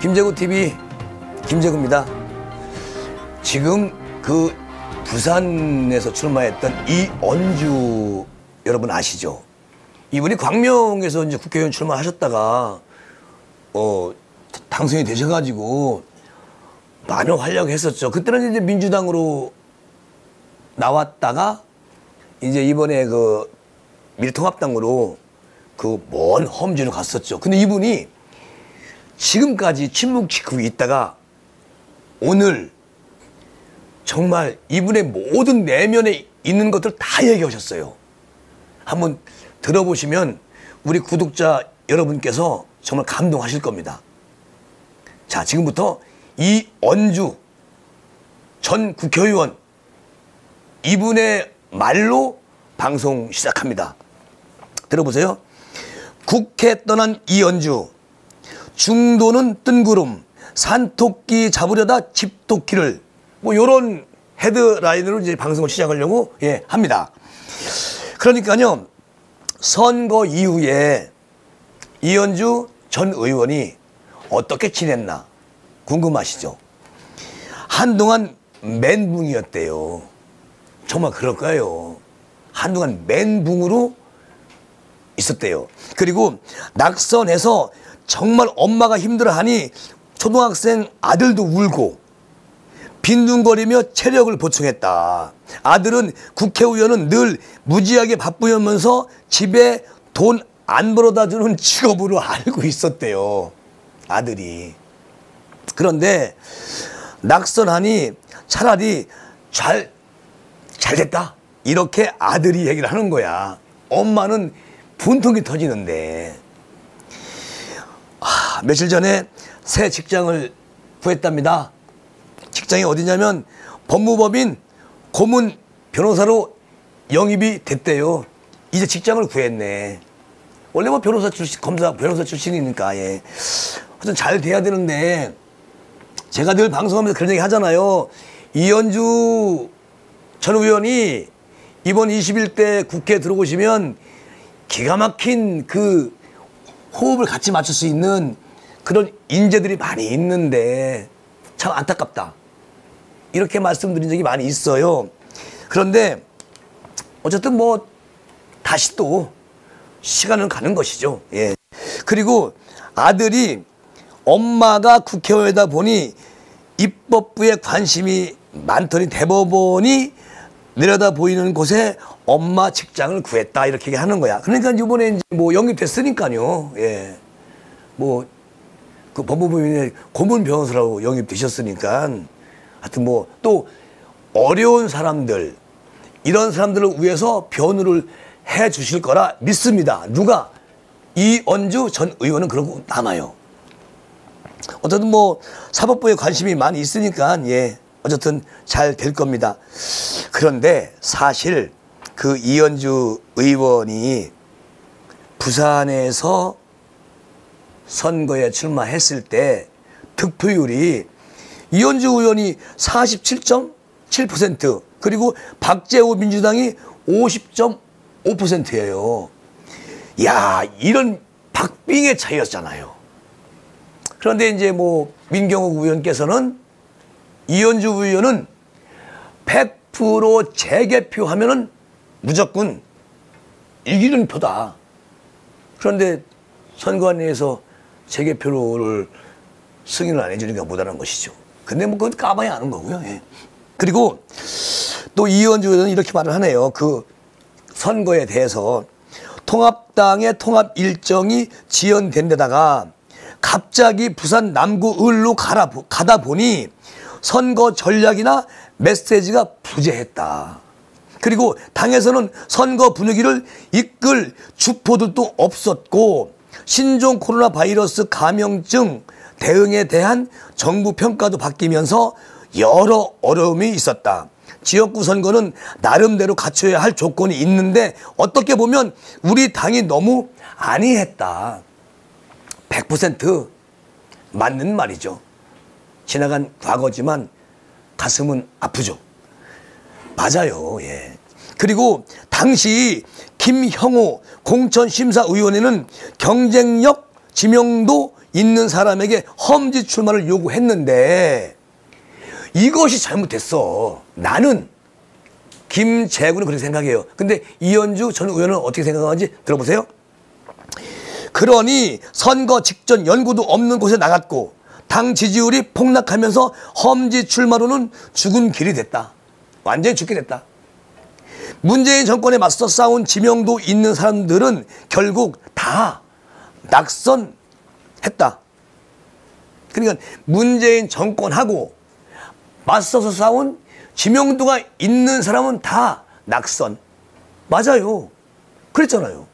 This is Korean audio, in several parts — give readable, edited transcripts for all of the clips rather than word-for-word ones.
김재구 TV 김재구입니다. 지금 그 부산에서 출마했던 이언주 여러분 아시죠? 이분이 광명에서 이제 국회의원 출마하셨다가 당선이 되셔가지고 많은 활약을 했었죠. 그때는 이제 민주당으로 나왔다가 이제 이번에 그 미래통합당으로 그 먼 험지로 갔었죠. 근데 이분이 지금까지 침묵지키고 있다가 오늘 정말 이분의 모든 내면에 있는 것들 다 얘기하셨어요. 한번 들어보시면 우리 구독자 여러분께서 정말 감동하실 겁니다. 자, 지금부터 이언주 전 국회의원 이분의 말로 방송 시작합니다. 들어보세요. 국회 떠난 이언주, 중도는 뜬구름, 산토끼 잡으려다 집토끼를, 뭐 요런 헤드라인으로 이제 방송을 시작하려고 합니다. 그러니까요, 선거 이후에 이언주 전 의원이 어떻게 지냈나 궁금하시죠? 한동안 멘붕이었대요. 정말 그럴까요? 한동안 멘붕으로 있었대요. 그리고 낙선해서 정말 엄마가 힘들어하니 초등학생 아들도 울고 빈둥거리며 체력을 보충했다. 아들은 국회의원은 늘 무지하게 바쁘면서 집에 돈 안 벌어다 주는 직업으로 알고 있었대요. 아들이. 그런데 낙선하니 차라리 잘 됐다. 이렇게 아들이 얘기를 하는 거야. 엄마는 분통이 터지는데. 며칠 전에 새 직장을 구했답니다. 직장이 어디냐면 법무법인 고문 변호사로 영입이 됐대요. 이제 직장을 구했네. 원래 뭐 변호사 출신, 변호사 출신이니까, 하여튼 잘 돼야 되는데, 제가 늘 방송하면서 그런 얘기 하잖아요. 이언주 전 의원이 이번 21대 국회에 들어오시면 기가 막힌 그 호흡을 같이 맞출 수 있는 그런 인재들이 많이 있는데 참 안타깝다. 이렇게 말씀드린 적이 많이 있어요. 그런데 어쨌든 뭐 다시 또 시간은 가는 것이죠. 그리고 아들이 엄마가 국회의원이다 보니 입법부에 관심이 많더니 대법원이 내려다 보이는 곳에 엄마 직장을 구했다. 이렇게 얘기하는 거야. 그러니까 이번에 이제 뭐 영입됐으니까요. 뭐 그 법무부의 고문 변호사라고 영입되셨으니까 하여튼 뭐 또 어려운 사람들 이런 사람들을 위해서 변호를 해 주실 거라 믿습니다. 누가? 이언주 전 의원은 그러고 남아요. 어쨌든 뭐 사법부에 관심이 많이 있으니까 어쨌든 잘 될 겁니다. 그런데 사실 그 이언주 의원이 부산에서 선거에 출마했을 때 득표율이 이언주 의원이 47.7% 그리고 박재호 민주당이 50.5%예요. 야, 이런 박빙의 차이였잖아요. 그런데 이제 뭐 민경욱 의원께서는 이언주 의원은 100% 재개표하면은 무조건 이기는 표다. 그런데 선관위에서 재개표를 승인을 안 해주니까 못하는 것이죠. 근데 뭐 그건 까봐야 아는 거고요. 그리고 또 이언주 의원은 이렇게 말을 하네요. 그 선거에 대해서 통합당의 통합 일정이 지연된 데다가 갑자기 부산 남구 을로 가다 보니 선거 전략이나 메시지가 부재했다. 그리고 당에서는 선거 분위기를 이끌 주포들도 없었고 신종 코로나 바이러스 감염증 대응에 대한 정부 평가도 바뀌면서 여러 어려움이 있었다. 지역구 선거는 나름대로 갖춰야 할 조건이 있는데 어떻게 보면 우리 당이 너무 안이했다. 100% 맞는 말이죠. 지나간 과거지만 가슴은 아프죠. 맞아요. 그리고 당시 김형호 공천심사위원회는 경쟁력, 지명도 있는 사람에게 험지 출마를 요구했는데 이것이 잘못됐어. 나는 김재구는 그렇게 생각해요. 근데 이현주 전 의원은 어떻게 생각하는지 들어보세요. 그러니 선거 직전 연고도 없는 곳에 나갔고 당 지지율이 폭락하면서 험지 출마로는 죽은 길이 됐다. 완전히 죽게 됐다. 문재인 정권에 맞서 싸운 지명도 있는 사람들은 결국 다 낙선했다. 그러니까 문재인 정권하고 맞서서 싸운 지명도가 있는 사람은 다 낙선. 맞아요. 그랬잖아요.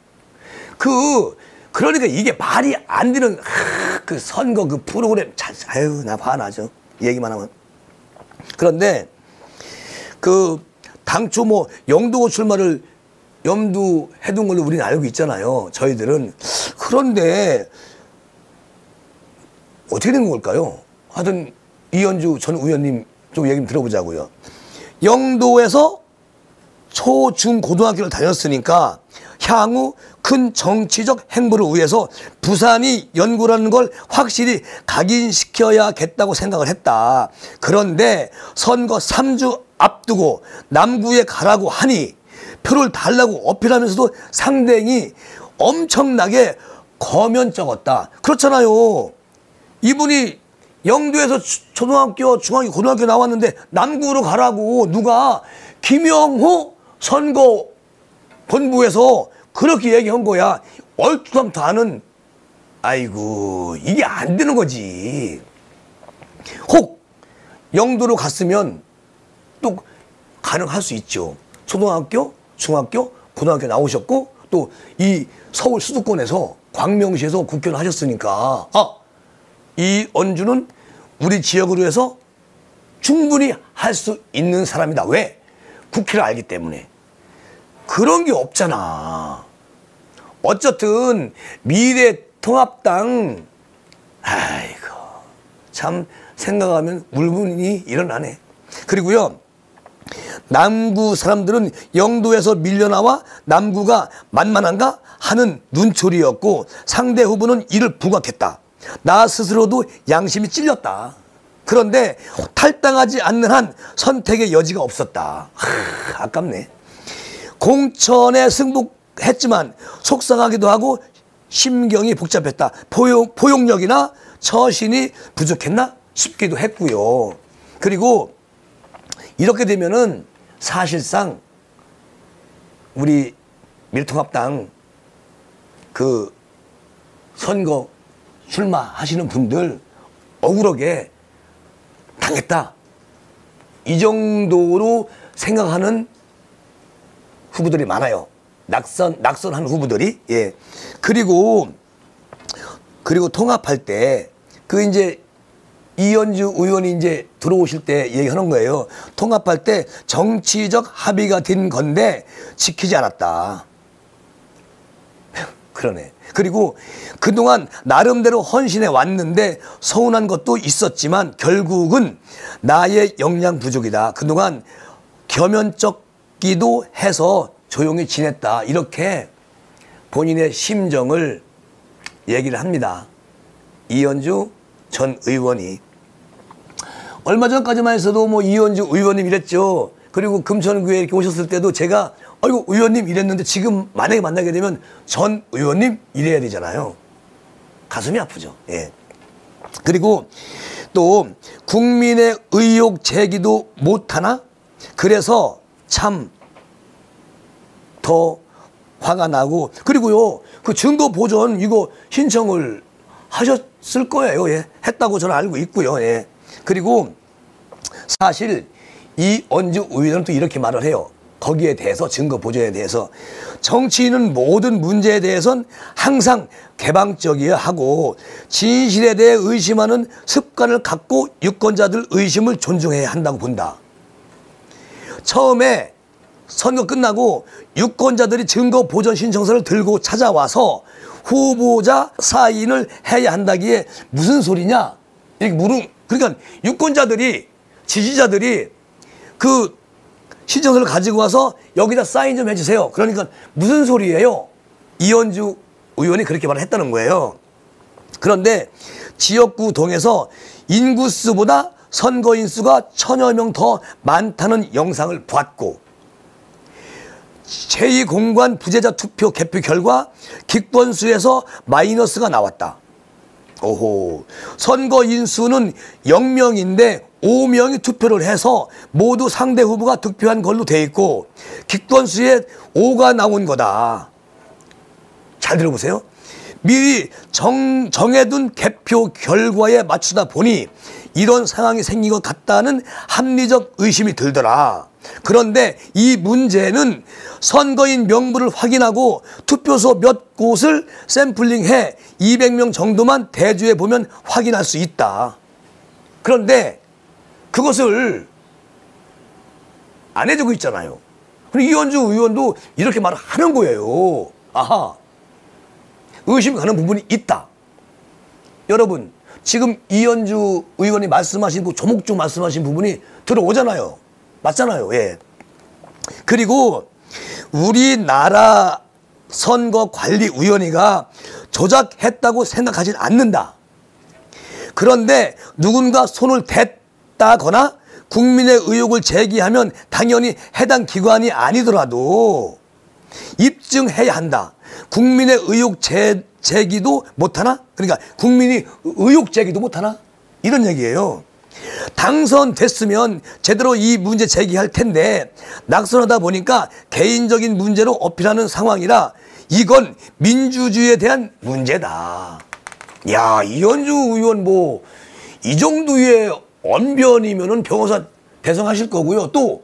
그러니까 이게 말이 안 되는 그 선거 그 프로그램 아유 나 화나죠. 얘기만 하면. 그런데 당초 뭐 영도 출마를 염두해 둔 걸로 우리는 알고 있잖아요. 저희들은. 그런데 어떻게 된 걸까요? 하여튼 이현주 전 의원님 좀 얘기 좀 들어보자고요. 영도에서 초, 중, 고등학교를 다녔으니까 향후 큰 정치적 행보를 위해서 부산이 연구라는 걸 확실히 각인시켜야겠다고 생각을 했다. 그런데 선거 3주 앞두고 남구에 가라고 하니 표를 달라고 어필하면서도 상당히 엄청나게 거면적었다. 그렇잖아요. 이분이 영도에서 초등학교, 중학교, 고등학교 나왔는데 남구로 가라고 누가 김영호 선거 본부에서 그렇게 얘기한 거야. 얼추담도 아는. 아이고 이게 안 되는 거지. 혹 영도로 갔으면 또 가능할 수 있죠. 초등학교, 중학교, 고등학교 나오셨고 또 이 서울 수도권에서 광명시에서 국회의원 하셨으니까 이언주는 우리 지역으로 해서 충분히 할 수 있는 사람이다. 왜? 국회를 알기 때문에. 그런 게 없잖아. 어쨌든 미래통합당 아이고 참 생각하면 울분이 일어나네. 그리고요 남구 사람들은 영도에서 밀려나와 남구가 만만한가 하는 눈초리였고 상대 후보는 이를 부각했다. 나 스스로도 양심이 찔렸다. 그런데 탈당하지 않는 한 선택의 여지가 없었다. 아깝네. 공천에 승복했지만 속상하기도 하고 심경이 복잡했다. 포용력이나 처신이 부족했나 싶기도 했고요. 그리고 이렇게 되면은 사실상 우리 미래통합당 그 선거 출마하시는 분들 억울하게 당했다. 이 정도로 생각하는 후보들이 많아요. 낙선한 후보들이. 예. 그리고 통합할 때 이제 이현주 의원이 이제 들어오실 때 얘기하는 거예요. 통합할 때 정치적 합의가 된 건데 지키지 않았다. 그러네. 그리고 그동안 나름대로 헌신해 왔는데 서운한 것도 있었지만 결국은 나의 역량 부족이다. 그동안 겸연쩍기도 해서 조용히 지냈다. 이렇게 본인의 심정을 얘기를 합니다. 이현주 전 의원이. 얼마 전까지만 해서도 뭐 이현주 의원님 이랬죠. 그리고 금천구에 이렇게 오셨을 때도 제가 아이고 의원님 이랬는데 지금 만약에 만나게 되면 전 의원님 이래야 되잖아요. 가슴이 아프죠. 예. 그리고 또 국민의 의혹 제기도 못하나? 그래서 참 더 화가 나고. 그리고요 그 증거 보전 이거 신청을 하셨을 거예요. 예. 했다고 저는 알고 있고요. 예. 그리고 사실 이언주 의원은 또 이렇게 말을 해요. 거기에 대해서 증거 보전에 대해서 정치인은 모든 문제에 대해서는 항상 개방적이어야 하고 진실에 대해 의심하는 습관을 갖고 유권자들 의심을 존중해야 한다고 본다. 처음에 선거 끝나고 유권자들이 증거 보전 신청서를 들고 찾아와서 후보자 사인을 해야 한다기에 무슨 소리냐 이렇게 그러니까 유권자들이 지지자들이 그 신청서를 가지고 와서 여기다 사인 좀 해주세요. 그러니까 무슨 소리예요? 이현주 의원이 그렇게 말을 했다는 거예요. 그런데 지역구 동에서 인구수보다 선거인 수가 1000여 명 더 많다는 영상을 보았고, 제2공관 부재자 투표 개표 결과 기권수에서 마이너스가 나왔다. 오호, 선거인 수는 0명인데 5명이 투표를 해서 모두 상대 후보가 득표한 걸로 돼 있고 기권수에 5가 나온 거다. 잘 들어보세요. 미리 정해둔 개표 결과에 맞추다 보니 이런 상황이 생긴 것 같다는 합리적 의심이 들더라. 그런데 이 문제는 선거인 명부를 확인하고 투표소 몇 곳을 샘플링해 200명 정도만 대조해 보면 확인할 수 있다. 그런데 그것을 안 해주고 있잖아요. 그리고 이현주 의원도 이렇게 말을 하는 거예요. 아하, 의심 가는 부분이 있다. 여러분, 지금 이현주 의원이 말씀하신 그 조목조 말씀하신 부분이 들어오잖아요. 맞잖아요. 예. 그리고 우리나라 선거관리위원회가 조작했다고 생각하진 않는다. 그런데 누군가 손을 댔다거나 국민의 의혹을 제기하면 당연히 해당 기관이 아니더라도 입증해야 한다. 국민의 의혹 제기도 못하나? 그러니까 국민이 의혹 제기도 못하나? 이런 얘기예요. 당선됐으면 제대로 이 문제 제기할 텐데 낙선하다 보니까 개인적인 문제로 어필하는 상황이라 이건 민주주의에 대한 문제다. 야, 이현주 의원 뭐 이 정도의 언변이면은 변호사 대성하실 거고요. 또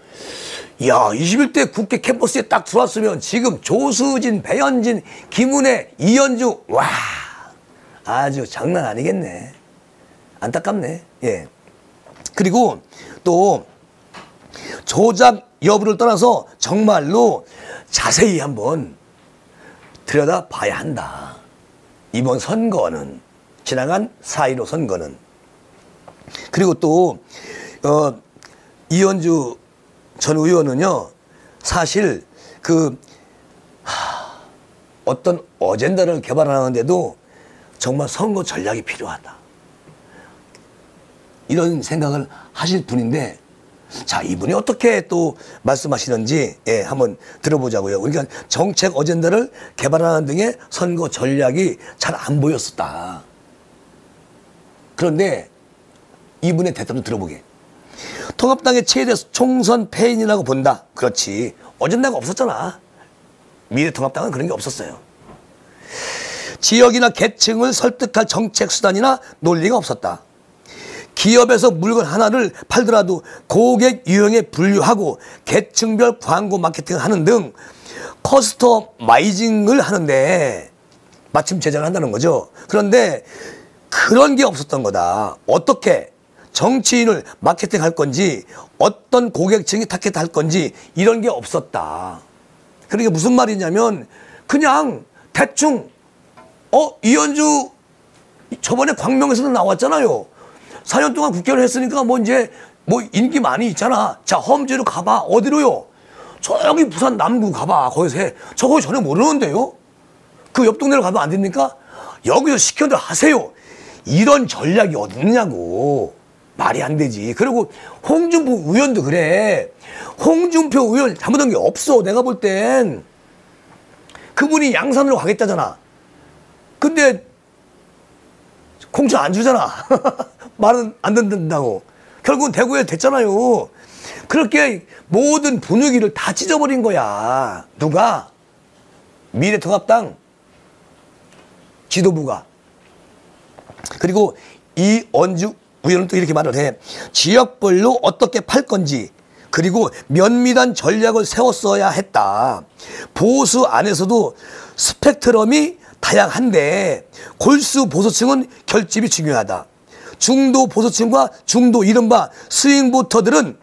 야, 21대 국회 캠퍼스에 딱 들어왔으면 지금 조수진, 배현진, 김은혜, 이현주, 와, 아주 장난 아니겠네. 안타깝네. 예. 그리고 또 조작 여부를 떠나서 정말로 자세히 한번 들여다봐야 한다. 이번 선거는, 지나간 4.15 선거는. 그리고 또 이현주 전 의원은요, 사실 어떤 어젠다를 개발하는데도 정말 선거 전략이 필요하다. 이런 생각을 하실 분인데, 자, 이분이 어떻게 또 말씀하시는지, 예, 한번 들어보자고요. 그러니까 정책 어젠다를 개발하는 등의 선거 전략이 잘 안 보였었다. 그런데 이분의 대답을 들어보게. 통합당의 최대 총선 패인이라고 본다. 그렇지. 어젠다가 없었잖아. 미래통합당은 그런 게 없었어요. 지역이나 계층을 설득할 정책 수단이나 논리가 없었다. 기업에서 물건 하나를 팔더라도 고객 유형에 분류하고 계층별 광고 마케팅을 하는 등 커스터마이징을 하는데 마침 제작을 한다는 거죠. 그런데 그런 게 없었던 거다. 어떻게 정치인을 마케팅할 건지 어떤 고객층이 타겟할 건지 이런 게 없었다. 그러니까 무슨 말이냐면 그냥 대충 이현주 저번에 광명에서도 나왔잖아요. 4년 동안 국회의원을 했으니까 뭐 이제 뭐 인기 많이 있잖아. 자, 험지로 가봐. 어디로요? 저기 부산 남구 가봐. 거기서 해. 저 거기 전혀 모르는데요. 그 옆 동네로 가면 안 됩니까? 여기서 시켜들 하세요. 이런 전략이 어딨냐고. 말이 안 되지. 그리고 홍준표 의원도 그래. 홍준표 의원 잘못한 게 없어. 내가 볼 땐. 그분이 양산으로 가겠다잖아. 근데 공천 안 주잖아. 말은 안 듣는다고. 결국은 대구에 됐잖아요. 그렇게 모든 분위기를 다 찢어버린 거야. 누가? 미래통합당 지도부가. 그리고 이언주 의원은 또 이렇게 말을 해. 지역별로 어떻게 팔 건지 그리고 면밀한 전략을 세웠어야 했다. 보수 안에서도 스펙트럼이 다양한데 골수 보수층은 결집이 중요하다. 중도 보수층과 중도 이른바 스윙보터들은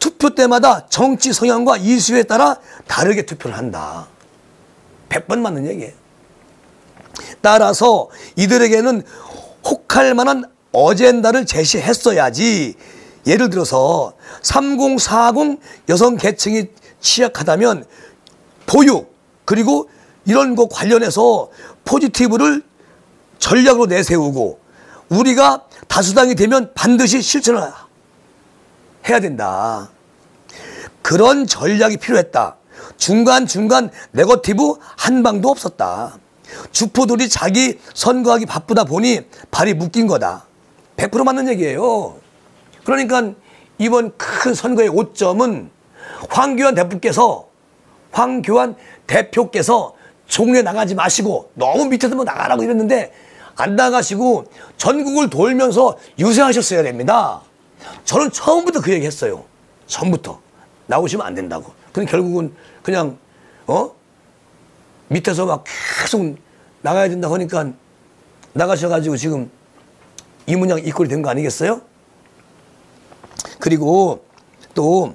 투표 때마다 정치 성향과 이슈에 따라 다르게 투표를 한다. 100번 맞는 얘기예요. 따라서 이들에게는 혹할 만한 어젠다를 제시했어야지. 예를 들어서 3040 여성 계층이 취약하다면 보육 그리고 이런 거 관련해서 포지티브를 전략으로 내세우고 우리가 다수당이 되면 반드시 실천을 해야 된다. 그런 전략이 필요했다. 중간중간 네거티브 한 방도 없었다. 주포들이 자기 선거하기 바쁘다 보니 발이 묶인 거다. 100% 맞는 얘기예요. 그러니까 이번 큰 선거의 오점은 황교안 대표께서 종로에 나가지 마시고 너무 밑에서만 나가라고 이랬는데 안 나가시고 전국을 돌면서 유세하셨어야 됩니다. 저는 처음부터 그 얘기 했어요. 처음부터. 나오시면 안 된다고. 근데 결국은 그냥 밑에서 막 계속 나가야 된다고 하니까 나가셔가지고 지금 이 문양 이 꼴이 된 거 아니겠어요? 그리고 또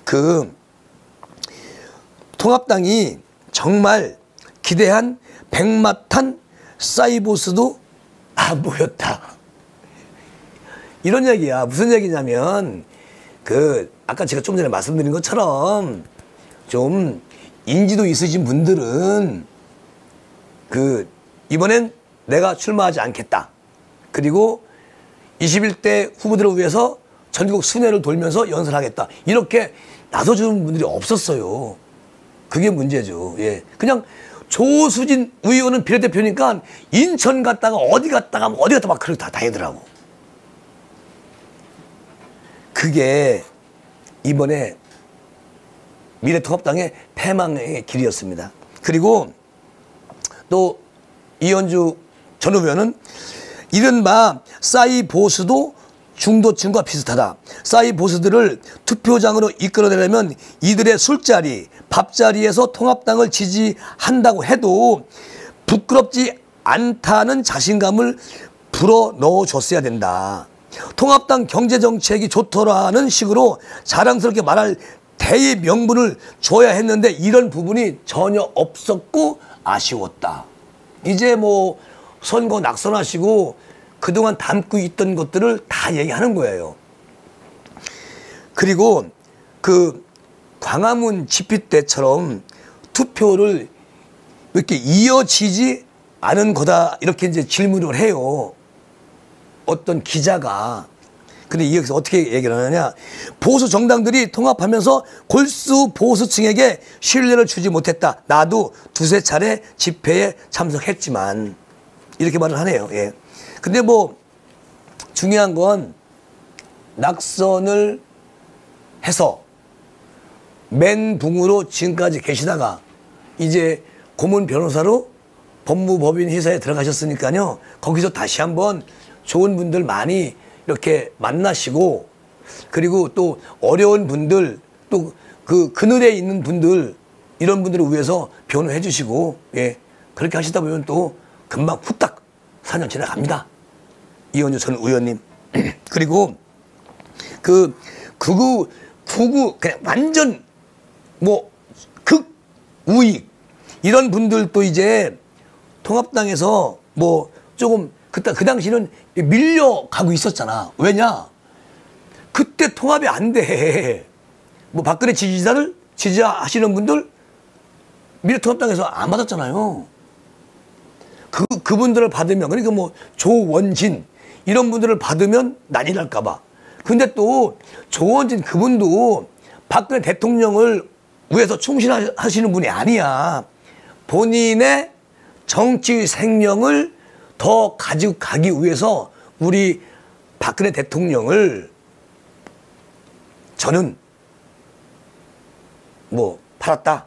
그 통합당이 정말 기대한 백마탄 사이보스도 안 보였다. 이런 얘기야. 무슨 얘기냐면 아까 제가 좀 전에 말씀드린 것처럼 좀 인지도 있으신 분들은 이번엔 내가 출마하지 않겠다. 그리고 21대 후보들을 위해서 전국 순회를 돌면서 연설하겠다. 이렇게 나서주는 분들이 없었어요. 그게 문제죠. 예. 그냥 조수진 의원은 비례대표니까 인천 갔다가 어디 갔다가 막 그렇게 다 다니더라고. 그게 이번에 미래통합당의 패망의 길이었습니다. 그리고 또 이현주 전 의원은 이른바 싸이 보수도 중도층과 비슷하다. 싸이 보수들을 투표장으로 이끌어내려면 이들의 술자리, 밥자리에서 통합당을 지지한다고 해도 부끄럽지 않다는 자신감을 불어넣어줬어야 된다. 통합당 경제정책이 좋더라는 식으로 자랑스럽게 말할 대의 명분을 줘야 했는데 이런 부분이 전혀 없었고 아쉬웠다. 이제 뭐 선거 낙선하시고 그동안 담고 있던 것들을 다 얘기하는 거예요. 그리고 광화문 집회 때처럼 투표를 이렇게 이어지지 않은 거다 이렇게 이제 질문을 해요. 어떤 기자가. 근데 여기서 어떻게 얘기를 하느냐. 보수 정당들이 통합하면서 골수 보수층에게 신뢰를 주지 못했다. 나도 두세 차례 집회에 참석했지만 이렇게 말을 하네요. 예. 근데 뭐 중요한 건 낙선을 해서 멘붕으로 지금까지 계시다가 이제 고문 변호사로 법무법인 회사에 들어가셨으니까요. 거기서 다시 한번 좋은 분들 많이 이렇게 만나시고 그리고 또 어려운 분들 또 그늘에 있는 분들 이런 분들을 위해서 변호해 주시고 예 그렇게 하시다 보면 또 금방 후딱 4년 지나갑니다. 이현주 전 의원님. 그리고 구구 그냥 완전 뭐 극우익 이런 분들도 이제 통합당에서 뭐 조금 그 당시는 밀려가고 있었잖아. 왜냐? 그때 통합이 안 돼. 뭐 박근혜 지지자를 지지하시는 분들 미래통합당에서 안 받았잖아요. 그분들을 받으면 그러니까 뭐 조원진 이런 분들을 받으면 난리 날까봐. 근데 또 조원진 그분도 박근혜 대통령을 위해서 충실하시는 분이 아니야. 본인의 정치 생명을 더 가지고 가기 위해서 우리 박근혜 대통령을 저는 뭐 팔았다.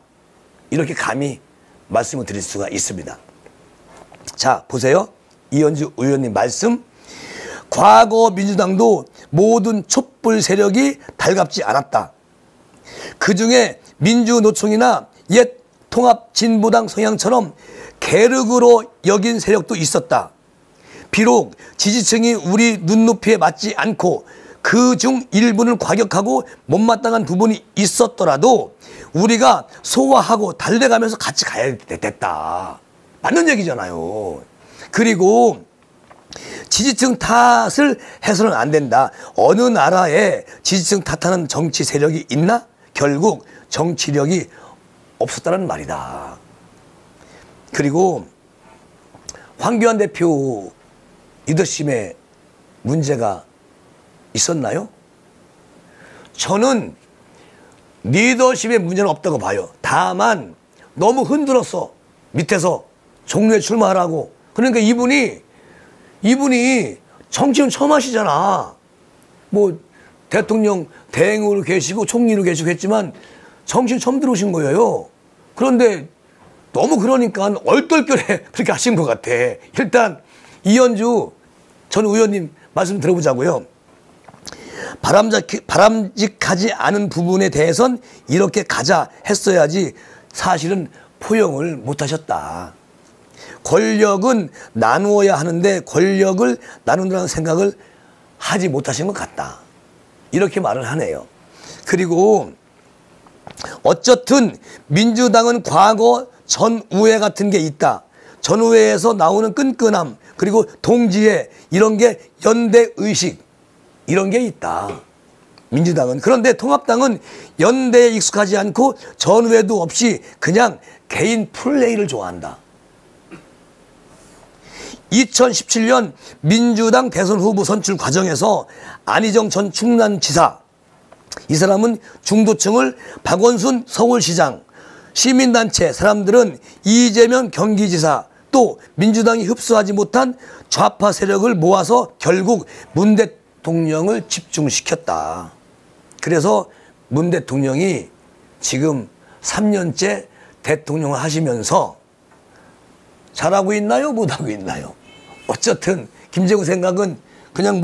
이렇게 감히 말씀을 드릴 수가 있습니다. 자, 보세요. 이현주 의원님 말씀. 과거 민주당도 모든 촛불 세력이 달갑지 않았다. 그중에 민주노총이나 옛 통합진보당 성향처럼 계륵으로 여긴 세력도 있었다. 비록 지지층이 우리 눈높이에 맞지 않고 그중 일부는 과격하고 못마땅한 부분이 있었더라도 우리가 소화하고 달래가면서 같이 가야 됐다. 맞는 얘기잖아요. 그리고 지지층 탓을 해서는 안 된다. 어느 나라에 지지층 탓하는 정치 세력이 있나? 결국 정치력이 없었다는 말이다. 그리고 황교안 대표 리더십에 문제가 있었나요? 저는 리더십에 문제는 없다고 봐요. 다만 너무 흔들었어. 밑에서 종로에 출마하라고. 그러니까 이분이 정치는 처음 하시잖아. 뭐 대통령 대행으로 계시고 총리로 계시고 했지만 정치는 처음 들어오신 거예요. 그런데 너무 그러니까 얼떨결에 그렇게 하신 것 같아. 일단 이현주 전 의원님 말씀 들어보자고요. 바람직하지 않은 부분에 대해선 이렇게 가자 했어야지 사실은 포용을 못 하셨다. 권력은 나누어야 하는데 권력을 나눈다는 생각을 하지 못하신 것 같다. 이렇게 말을 하네요. 그리고 어쨌든 민주당은 과거 전우회 같은 게 있다. 전우회에서 나오는 끈끈함 그리고 동지애 이런 게 연대의식 이런 게 있다. 민주당은. 그런데 통합당은 연대에 익숙하지 않고 전우회도 없이 그냥 개인 플레이를 좋아한다. 2017년 민주당 대선 후보 선출 과정에서 안희정 전 충남지사 이 사람은 중도층을 박원순 서울시장 시민단체 사람들은 이재명 경기지사 또 민주당이 흡수하지 못한 좌파 세력을 모아서 결국 문 대통령을 집중시켰다. 그래서 문 대통령이 지금 3년째 대통령을 하시면서 잘하고 있나요? 못하고 있나요? 어쨌든 김재구 생각은 그냥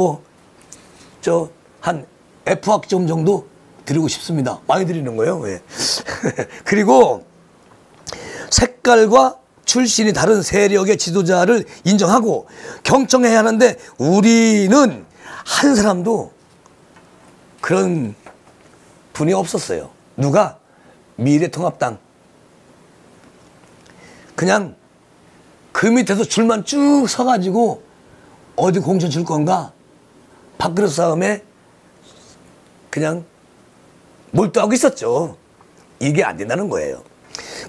한 F학점 정도 드리고 싶습니다. 많이 드리는 거예요. 왜? 그리고 색깔과 출신이 다른 세력의 지도자를 인정하고 경청해야 하는데 우리는 한 사람도 그런 분이 없었어요. 누가? 미래통합당. 그냥 그 밑에서 줄만 쭉 서가지고 어디 공천 줄 건가? 밥그릇 싸움에 그냥 몰두하고 있었죠. 이게 안 된다는 거예요.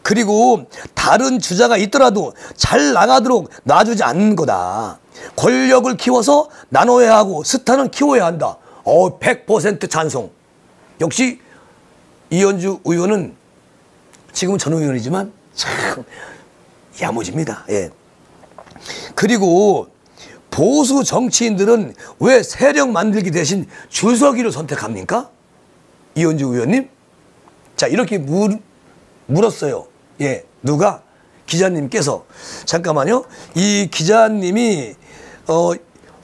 그리고 다른 주자가 있더라도 잘 나가도록 놔주지 않는 거다. 권력을 키워서 나눠야 하고 스타는 키워야 한다. 100% 찬성. 역시 이현주 의원은 지금은 전 의원이지만 참 야무집니다. 예. 그리고 보수 정치인들은 왜 세력 만들기 대신 줄서기를 선택합니까? 이현주 의원님? 자, 이렇게 물었어요. 예. 누가? 기자님께서. 잠깐만요. 이 기자님이,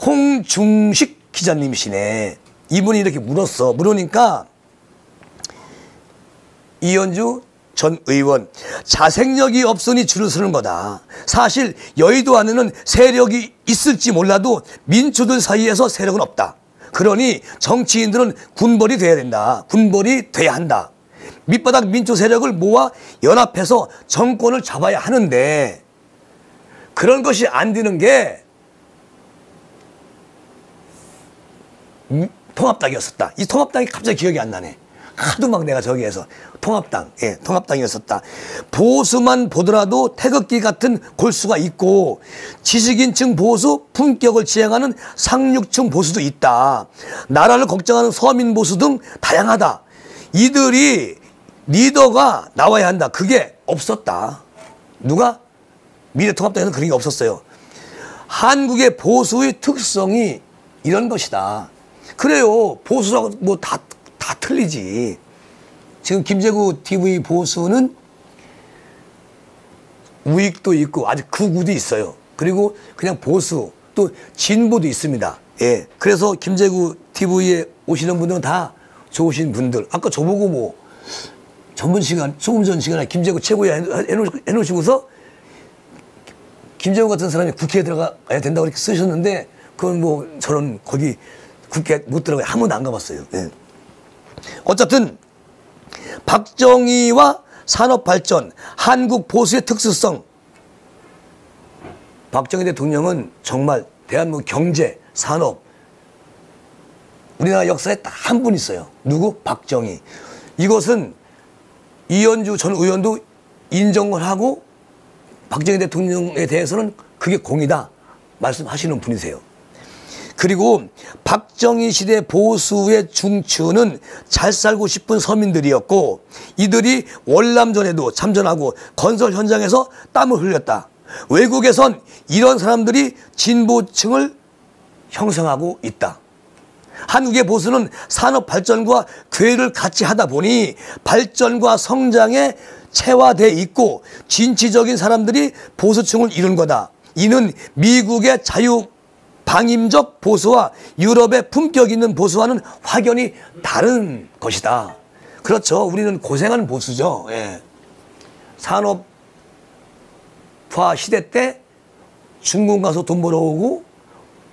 홍중식 기자님이시네. 이분이 이렇게 물었어. 물으니까, 이현주 전 의원, 자생력이 없으니 줄을 서는 거다. 사실 여의도 안에는 세력이 있을지 몰라도 민초들 사이에서 세력은 없다. 그러니 정치인들은 군벌이 돼야 된다. 군벌이 돼야 한다. 밑바닥 민초 세력을 모아 연합해서 정권을 잡아야 하는데 그런 것이 안 되는 게 통합당이었었다. 이 통합당이 갑자기 기억이 안 나네. 하도 막 내가 저기에서 통합당, 예, 통합당이었었다. 보수만 보더라도 태극기 같은 골수가 있고 지식인층 보수, 품격을 지향하는 상류층 보수도 있다. 나라를 걱정하는 서민 보수 등 다양하다. 이들이 리더가 나와야 한다. 그게 없었다. 누가? 미래통합당에는 그런 게 없었어요. 한국의 보수의 특성이 이런 것이다. 그래요. 보수라고 다 틀리지. 지금 김재구 TV 보수는 우익도 있고 아주 극우도 있어요. 그리고 그냥 보수 또 진보도 있습니다. 예. 그래서 김재구 TV에 오시는 분들은 다 좋으신 분들. 아까 저보고 조금 전 시간에 김재구 최고야 해놓으시고서 김재구 같은 사람이 국회에 들어가야 된다고 이렇게 쓰셨는데 그건 저는 거기 국회에 못 들어가요. 한 번도 안 가봤어요. 예. 어쨌든 박정희와 산업발전, 한국 보수의 특수성. 박정희 대통령은 정말 대한민국 경제, 산업, 우리나라 역사에 딱 한 분 있어요. 누구? 박정희. 이것은 이현주 전 의원도 인정을 하고 박정희 대통령에 대해서는 그게 공이다 말씀하시는 분이세요. 그리고 박정희 시대 보수의 중추는 잘 살고 싶은 서민들이었고 이들이 월남전에도 참전하고 건설 현장에서 땀을 흘렸다. 외국에선 이런 사람들이 진보층을 형성하고 있다. 한국의 보수는 산업 발전과 교회를 같이 하다 보니 발전과 성장에 체화돼 있고 진취적인 사람들이 보수층을 이룬 거다. 이는 미국의 자유 방임적 보수와 유럽의 품격 있는 보수와는 확연히 다른 것이다. 그렇죠. 우리는 고생하는 보수죠. 예. 산업화 시대 때 중국 가서 돈 벌어오고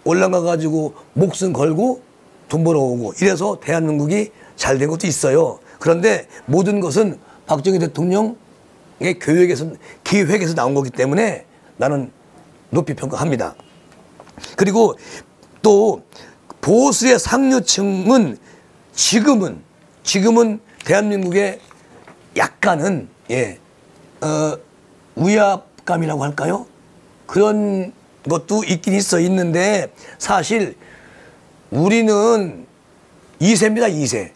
올라가 가지고 목숨 걸고 돈 벌어오고 이래서 대한민국이 잘 된 것도 있어요. 그런데 모든 것은 박정희 대통령의 기획에서 나온 거기 때문에 나는 높이 평가합니다. 그리고 또 보수의 상류층은 지금은 대한민국의 약간은 위압감이라고 할까요? 그런 것도 있긴 있는데 사실 우리는 2세입니다. 2세.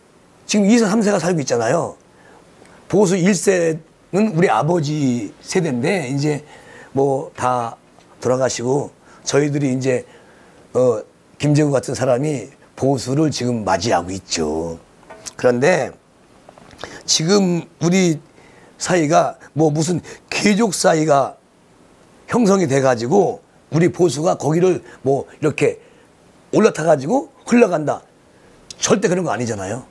지금 2세, 3세가 살고 있잖아요. 보수 1세는 우리 아버지 세대인데 이제 뭐 다 돌아가시고 저희들이 이제 김재구 같은 사람이 보수를 지금 맞이하고 있죠. 그런데 지금 우리 사이가 뭐 무슨 귀족 사이가 형성이 돼 가지고 우리 보수가 거기를 뭐 이렇게 올라타 가지고 흘러간다. 절대 그런 거 아니잖아요.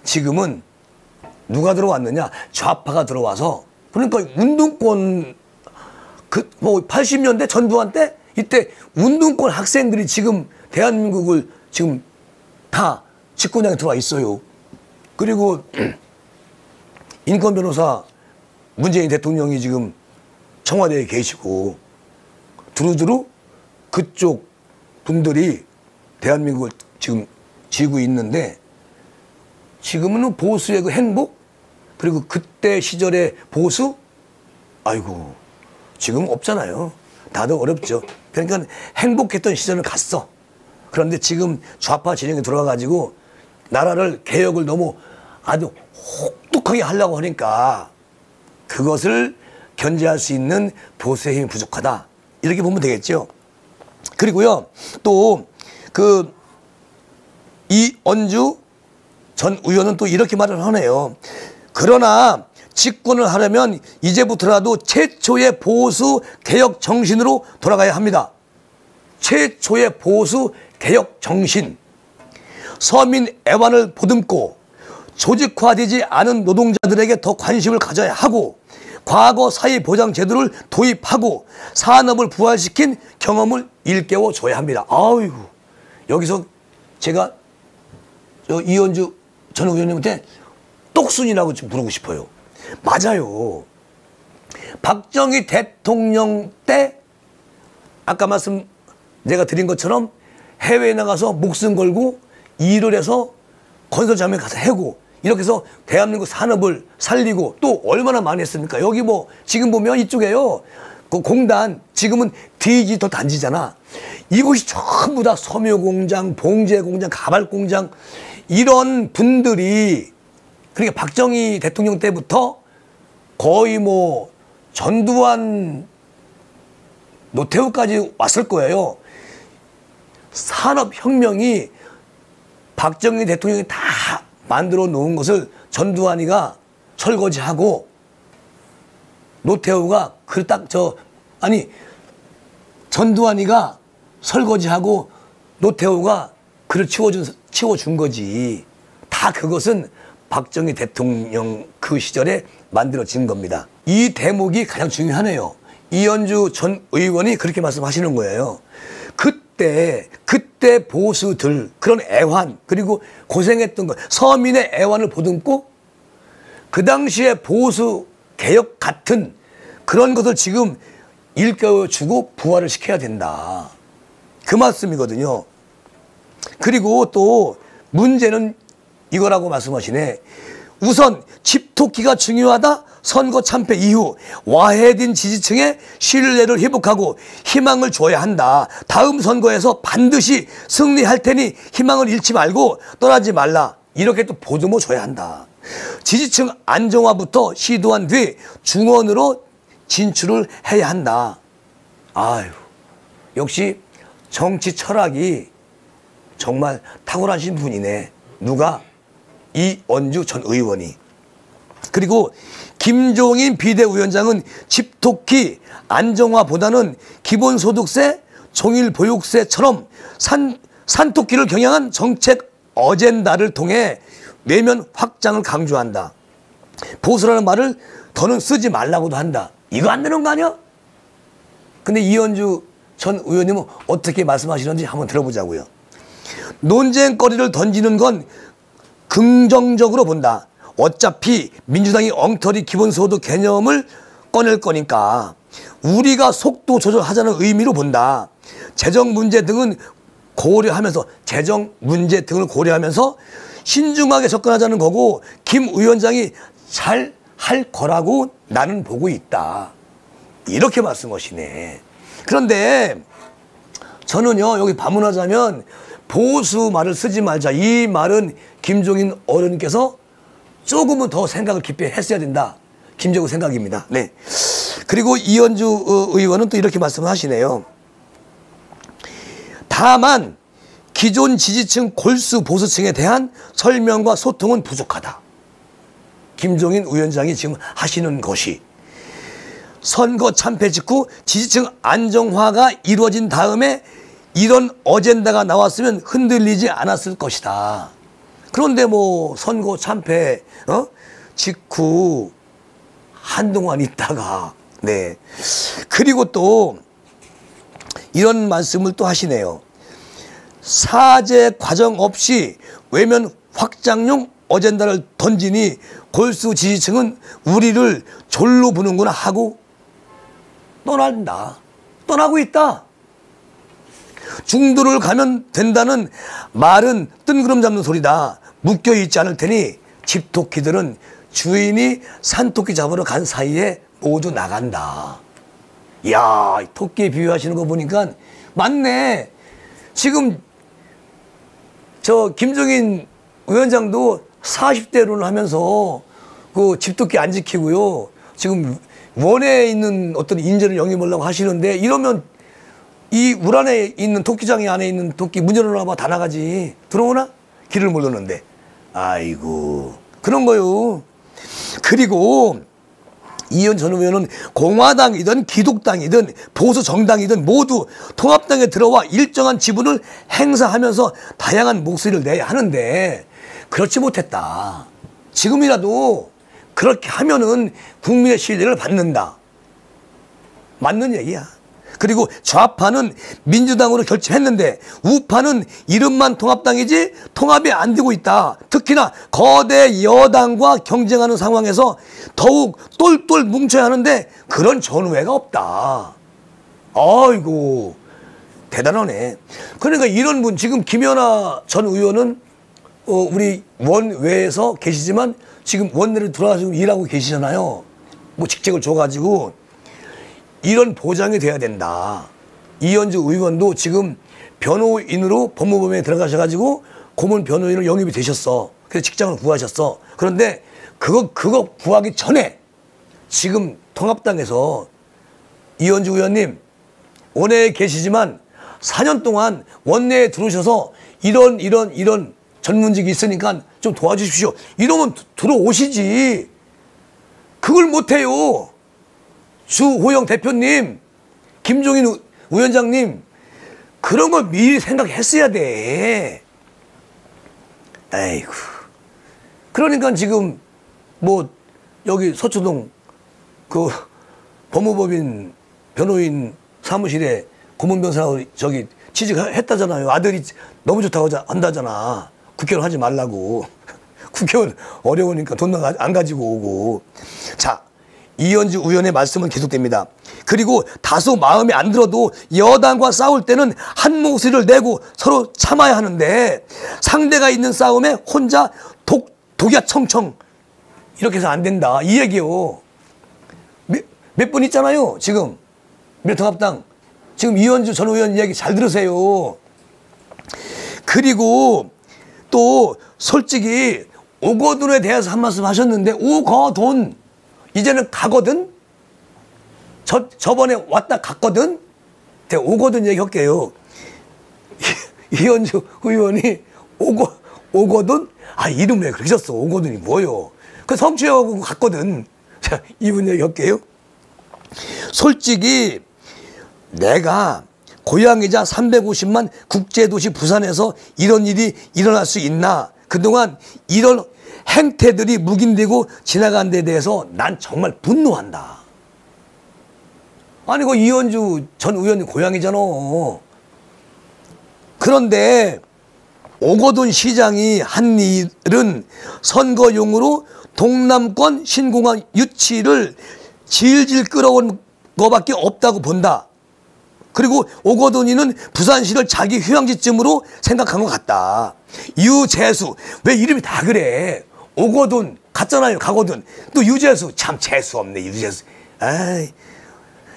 지금은 누가 들어왔느냐? 좌파가 들어와서 그러니까 운동권 뭐 80년대 전두환 때 이때 운동권 학생들이 지금 대한민국을 지금 다 집권당에 들어와 있어요. 그리고 인권 변호사 문재인 대통령이 지금 청와대에 계시고 두루두루 그쪽 분들이 대한민국을 지금 쥐고 있는데 지금은 보수의 그 행복 그리고 그때 시절의 보수 아이고 지금 없잖아요. 다들 어렵죠. 그러니까 행복했던 시절을 갔어. 그런데 지금 좌파 진영이 들어와가지고 나라를 개혁을 너무 아주 혹독하게 하려고 하니까 그것을 견제할 수 있는 보수의 힘이 부족하다. 이렇게 보면 되겠죠. 그리고요, 또 이언주 전 의원은 또 이렇게 말을 하네요. 그러나 집권을 하려면 이제부터라도 최초의 보수 개혁 정신으로 돌아가야 합니다. 최초의 보수 개혁 정신. 서민 애환을 보듬고 조직화되지 않은 노동자들에게 더 관심을 가져야 하고 과거 사회보장 제도를 도입하고 산업을 부활시킨 경험을 일깨워 줘야 합니다. 아이고 여기서 제가 이현주 전 의원님한테 똑순이라고 좀 부르고 싶어요. 맞아요. 박정희 대통령 때 아까 말씀 제가 드린 것처럼 해외에 나가서 목숨 걸고 일을 해서 건설 장면에 가서 해고 이렇게 해서 대한민국 산업을 살리고 또 얼마나 많이 했습니까? 여기 뭐 지금 보면 이쪽에요. 그 공단 지금은 디지털 단지잖아. 이곳이 전부 다 섬유공장, 봉제공장, 가발공장 이런 분들이 그러니까 박정희 대통령 때부터 거의 뭐 전두환 노태우까지 왔을 거예요. 산업혁명이 박정희 대통령이 다 만들어 놓은 것을 전두환이가 설거지하고 노태우가 전두환이가 설거지하고 노태우가 그를 치워준 거지. 다 그것은 박정희 대통령 그 시절에 만들어진 겁니다. 이 대목이 가장 중요하네요. 이현주 전 의원이 그렇게 말씀하시는 거예요. 그때 보수들 그런 애환 그리고 고생했던 것 서민의 애환을 보듬고 그 당시에 보수 개혁 같은 그런 것을 지금 일깨워주고 부활을 시켜야 된다. 그 말씀이거든요. 그리고 또 문제는 이거라고 말씀하시네. 우선 집토끼가 중요하다. 선거 참패 이후 와해된 지지층의 신뢰를 회복하고 희망을 줘야 한다. 다음 선거에서 반드시 승리할 테니 희망을 잃지 말고 떠나지 말라. 이렇게 또 보듬어 줘야 한다. 지지층 안정화부터 시도한 뒤 중원으로 진출을 해야 한다. 아유, 역시 정치 철학이 정말 탁월하신 분이네. 누가? 이원주 전 의원이. 그리고 김종인 비대위원장은 집토끼 안정화보다는 기본소득세, 종일보육세처럼 산토끼를 경향한 정책 어젠다를 통해 내면 확장을 강조한다. 보수라는 말을 더는 쓰지 말라고도 한다. 이거 안 되는 거 아니야? 근데 이현주 전 의원님은 어떻게 말씀하시는지 한번 들어보자고요. 논쟁거리를 던지는 건 긍정적으로 본다. 어차피 민주당이 엉터리 기본소득 개념을 꺼낼 거니까 우리가 속도 조절하자는 의미로 본다. 재정 문제 등을 고려하면서 신중하게 접근하자는 거고 김 위원장이 잘 할 거라고 나는 보고 있다. 이렇게 말씀하시네. 그런데 저는요, 여기 반문하자면 보수 말을 쓰지 말자. 이 말은 김종인 어른께서 조금은 더 생각을 깊이 했어야 된다. 김정은 생각입니다. 네. 그리고 이현주 의원은 또 이렇게 말씀하시네요. 다만 기존 지지층 골수 보수층에 대한 설명과 소통은 부족하다. 김종인 위원장이 지금 하시는 것이 선거 참패 직후 지지층 안정화가 이루어진 다음에 이런 어젠다가 나왔으면 흔들리지 않았을 것이다. 그런데 뭐 선거 참패 직후 한동안 있다가 네. 그리고 또 이런 말씀을 또 하시네요. 사제 과정 없이 외면 확장용 어젠다를 던지니 골수 지지층은 우리를 졸로 보는구나 하고 떠나고 있다. 중도를 가면 된다는 말은 뜬구름 잡는 소리다. 묶여있지 않을 테니 집토끼들은 주인이 산토끼 잡으러 간 사이에 모두 나간다. 이야, 토끼 비유하시는 거 보니까 맞네. 지금 저 김종인 위원장도 40대로는 하면서 그 집토끼 안 지키고요. 지금 원에 있는 어떤 인재를 영입하려고 하시는데 이러면 이 울 안에 있는 토끼장이 안에 있는 토끼 문 열어놔봐 다 나가지. 들어오나? 길을 모르는데. 아이고 그런 거요. 그리고 이현 전 의원은 공화당이든 기독당이든 보수 정당이든 모두 통합당에 들어와 일정한 지분을 행사하면서 다양한 목소리를 내야 하는데 그렇지 못했다. 지금이라도 그렇게 하면은 국민의 신뢰를 받는다. 맞는 얘기야. 그리고 좌파는 민주당으로 결집했는데 우파는 이름만 통합당이지 통합이 안 되고 있다. 특히나 거대 여당과 경쟁하는 상황에서 더욱 똘똘 뭉쳐야 하는데 그런 전우회가 없다. 아이고 대단하네. 그러니까 이런 분 지금 김연아 전 의원은 우리 원외에서 계시지만 지금 원내를 들어와서 일하고 계시잖아요. 뭐 직책을 줘가지고 이런 보장이 돼야 된다. 이현주 의원도 지금 변호인으로 법무법인에 들어가셔가지고 고문 변호인을 영입이 되셨어. 그래서 직장을 구하셨어. 그런데 그거 구하기 전에 지금 통합당에서 이현주 의원님 원내에 계시지만 4년 동안 원내에 들어오셔서 이런 전문직이 있으니까 좀 도와주십시오. 이러면 들어오시지. 그걸 못해요. 주호영 대표님, 김종인 위원장님, 그런 걸 미리 생각했어야 돼. 아이고. 그러니까 지금 뭐 여기 서초동 그 법무법인 변호인 사무실에 고문 변호사로 저기 취직했다잖아요. 아들이 너무 좋다고 한다잖아. 국회의원 하지 말라고. 국회의원 어려우니까 돈 안 가지고 오고. 자, 이현주 의원의 말씀은 계속됩니다. 그리고 다소 마음에 안 들어도 여당과 싸울 때는 한 목소리를 내고 서로 참아야 하는데 상대가 있는 싸움에 혼자 독야 청청 이렇게 해서 안 된다. 이 얘기요. 몇 분 있잖아요. 지금 미래통합당 지금 이현주 전 의원 이야기 잘 들으세요. 그리고 또 솔직히 오거돈에 대해서 한 말씀 하셨는데 오거돈 이제는 가거든. 저번에 왔다 갔거든. 제가 오거돈 얘기할게요. 이현주 의원이 오거돈? 아 이름 왜 그렇게 졌어. 오거돈이 뭐요. 그 성추행하고 갔거든. 자 이분 얘기할게요. 솔직히 내가 고향이자 350만 국제도시 부산에서 이런 일이 일어날 수 있나. 그동안 이런 행태들이 묵인되고 지나간 데 대해서 난 정말 분노한다. 아니 그 이현주 전 의원님 고향이잖아. 그런데 오거돈 시장이 한 일은 선거용으로 동남권 신공항 유치를 질질 끌어온 거밖에 없다고 본다. 그리고 오거돈이는 부산시를 자기 휴양지쯤으로 생각한 것 같다. 유재수 왜 이름이 다 그래. 오거돈 갔잖아요. 가거든. 또 유재수 참 재수 없네. 유재수. 아이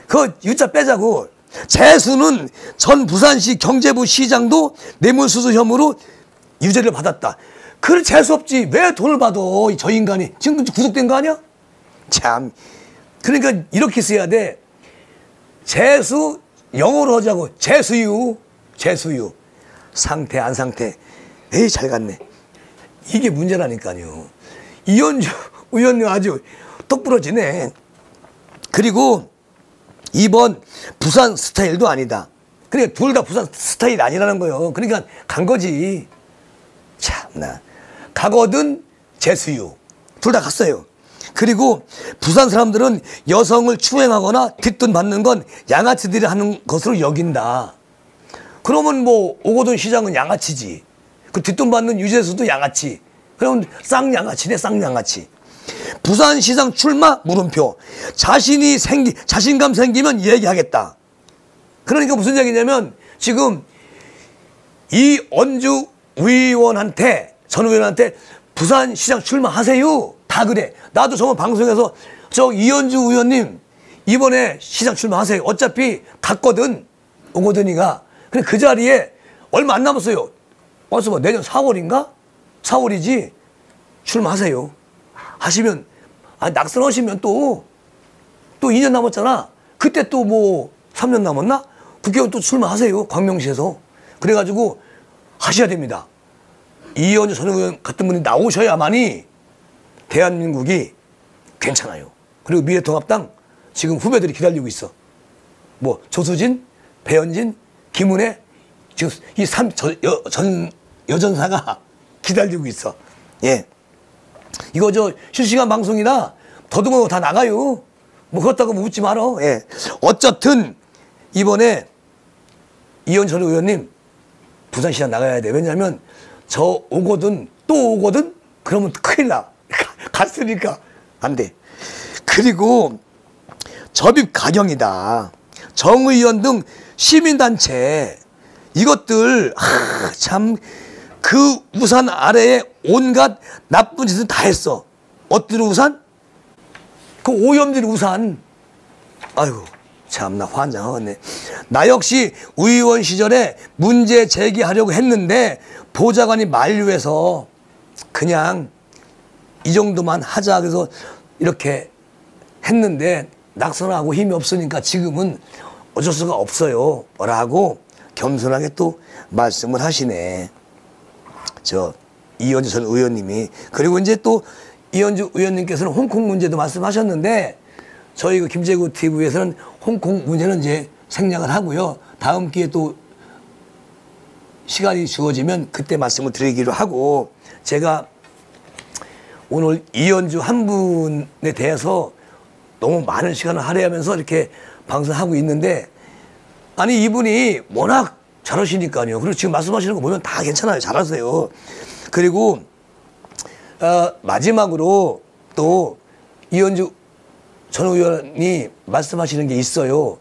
그 유자 빼자고. 재수는 전 부산시 경제부 시장도 뇌물수수 혐의로 유죄를 받았다. 그래 재수 없지. 왜 돈을 받아 저 인간이. 지금 구속된 거 아니야? 참. 그러니까 이렇게 써야 돼. 재수 영어로 하자고. 재수유. 재수유. 상태 안 상태. 에이 잘 갔네. 이게 문제라니까요. 이현주 의원님 아주 똑부러지네. 그리고 이번 부산 스타일도 아니다. 그러니까 둘 다 부산 스타일 아니라는 거예요. 그러니까 간 거지. 참나. 가거든 재수유. 둘 다 갔어요. 그리고 부산 사람들은 여성을 추행하거나 뒷돈 받는 건 양아치들이 하는 것으로 여긴다. 그러면 뭐 오거돈 시장은 양아치지. 그 뒷돈 받는 유재수도 양아치. 그러면 쌍양아치네 쌍양아치. 부산시장 출마 물음표. 자신감 생기면 얘기하겠다. 그러니까 무슨 얘기냐면 지금 이언주 의원한테 전 의원한테 부산시장 출마하세요. 다 그래. 나도 저번 방송에서 저 이현주 의원님 이번에 시장 출마하세요. 어차피 갔거든. 오거돈이가. 근데 그 자리에 얼마 안 남았어요. 벌써 뭐 내년 4월인가? 4월이지. 출마하세요. 하시면 낙선하시면 또 2년 남았잖아. 그때 또 뭐 3년 남았나? 국회의원 또 출마하세요. 광명시에서. 그래가지고 하셔야 됩니다. 이현주 전 의원 같은 분이 나오셔야만이 대한민국이 괜찮아요. 그리고 미래통합당 지금 후배들이 기다리고 있어. 뭐 조수진, 배현진, 김은혜 지금 이 여전사가 기다리고 있어. 예. 이거 저 실시간 방송이나 더듬어 다 나가요. 뭐 그렇다고 묻지 말어. 예. 어쨌든 이번에 이현주 전 의원님 부산시장 나가야 돼. 왜냐면 저 오거든 또 오거든? 그러면 큰일 나. 갔으니까 안 돼. 그리고 접입 가경이다. 정 의원 등 시민단체 이것들 참 그 우산 아래에 온갖 나쁜 짓을 다 했어. 어떤 우산? 그 오염된 우산. 아이고 참나 환장하겠네. 나 역시 의원 시절에 문제 제기하려고 했는데 보좌관이 만류해서 그냥 이 정도만 하자 그래서 이렇게 했는데 낙선하고 힘이 없으니까 지금은 어쩔 수가 없어요 라고 겸손하게 또 말씀을 하시네. 저 이현주 전 의원님이. 그리고 이제 또 이현주 의원님께서는 홍콩 문제도 말씀하셨는데 저희 그 김재구 TV에서는 홍콩 문제는 이제 생략을 하고요. 다음 기회에 또 시간이 주어지면 그때 말씀을 드리기로 하고, 제가 오늘 이현주 한 분에 대해서 너무 많은 시간을 할애하면서 이렇게 방송하고 있는데, 아니 이분이 워낙 잘하시니까요. 그리고 지금 말씀하시는 거 보면 다 괜찮아요. 잘하세요. 그리고 마지막으로 또 이현주 전 의원이 말씀하시는 게 있어요.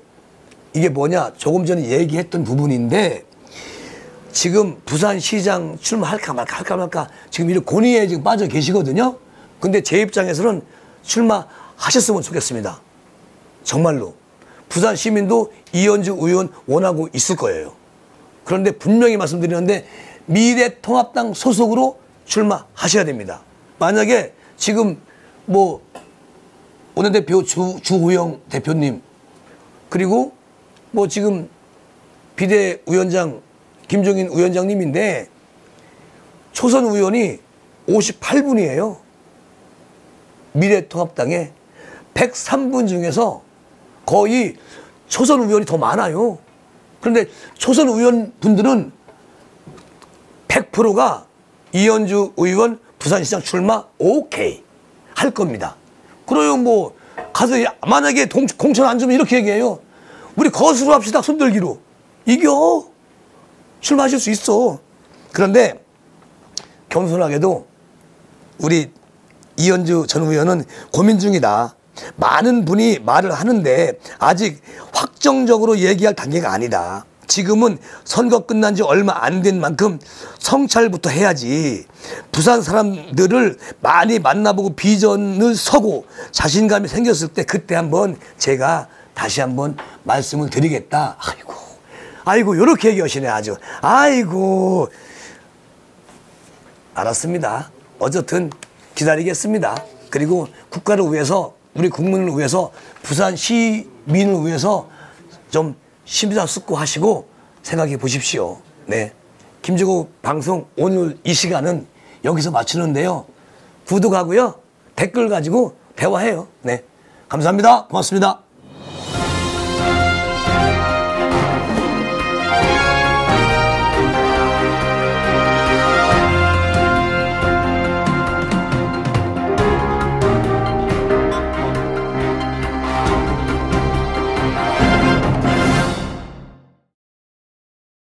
이게 뭐냐, 조금 전에 얘기했던 부분인데, 지금 부산시장 출마할까 말까 지금 이런 고뇌에 지금 빠져 계시거든요. 근데 제 입장에서는 출마하셨으면 좋겠습니다. 정말로. 부산 시민도 이현주 의원 원하고 있을 거예요. 그런데 분명히 말씀드리는데 미래통합당 소속으로 출마하셔야 됩니다. 만약에 지금 뭐 원내대표 주호영 대표님 그리고 뭐 지금 비대위원장 김종인 위원장님인데 초선 의원이 58분이에요. 미래통합당에 103분 중에서 거의 초선 의원이 더 많아요. 그런데 초선 의원 분들은 100%가 이현주 의원 부산시장 출마 오케이 할 겁니다. 그러면 뭐 가서 만약에 공천 안 주면 이렇게 얘기해요. 우리 거수로 합시다. 손들기로. 이겨. 출마하실 수 있어. 그런데 겸손하게도 우리 이현주 전 의원은 고민 중이다. 많은 분이 말을 하는데 아직 확정적으로 얘기할 단계가 아니다. 지금은 선거 끝난 지 얼마 안 된 만큼 성찰부터 해야지. 부산 사람들을 많이 만나보고 비전을 서고 자신감이 생겼을 때 그때 한번 제가 다시 한번 말씀을 드리겠다. 아이고 요렇게 얘기하시네 아주. 아이고 알았습니다. 어쨌든 기다리겠습니다. 그리고 국가를 위해서 우리 국민을 위해서 부산 시민을 위해서 좀 심사숙고하시고 생각해 보십시오. 네, 김주국 방송 오늘 이 시간은 여기서 마치는데요. 구독하고요. 댓글 가지고 대화해요. 네, 감사합니다. 고맙습니다.